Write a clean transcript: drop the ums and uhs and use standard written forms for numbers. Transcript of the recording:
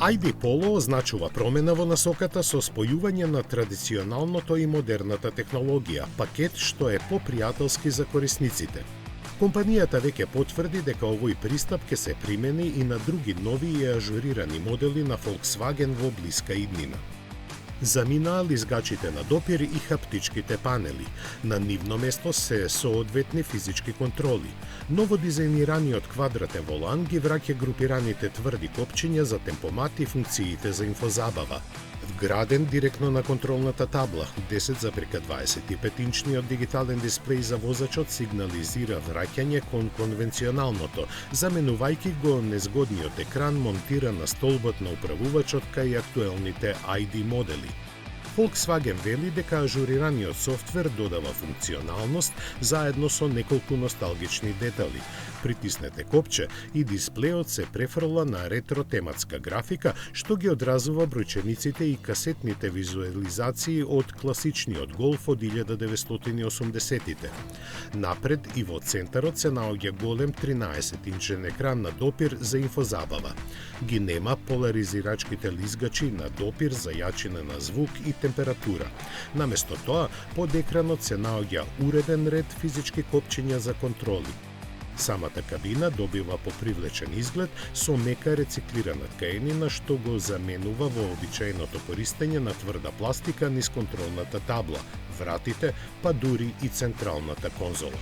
ID Polo означува промена во насоката со спојување на традиционалното и модерната технологија, пакет што е попријателски за корисниците. Компанијата веќе потврди дека овој пристап ќе се примени и на други нови и ажурирани модели на Volkswagen во блиска иднина. Заминаа лизгачите на допир и хаптичките панели. На нивно место се соодветни физички контроли. Ново дизајнираниот квадратен волан ги враќа групираните тврди копчиња за темпомат и функциите за инфозабава. Вграден директно на контролната табла, 10,25-инчниот дигитален дисплеј за возачот сигнализира враќање кон конвенционалното, заменувајќи го незгодниот екран монтиран на столбот на управувачот кај актуелните ID модели. Volkswagen вели дека ажурираниот софтвер додава функционалност заедно со неколку носталгични детали. Притиснете копче и дисплеот се префрла на ретро-тематска графика, што ги одразува бројчениците и касетните визуализации од класичниот Golf од 1980-тите. Напред и во центарот се наоѓа голем 13-инчен екран на допир за инфозабава. Ги нема поларизирачките лизгачи на допир за јачина на звук и температура. Наместо тоа, под екранот се наоѓа уреден ред физички копчиња за контроли. Самата кабина добива попривлечен изглед со мека рециклирана ткаенина што го заменува вообичаеното користење на тврда пластика низ контролната табла, вратите, па дури и централната конзола.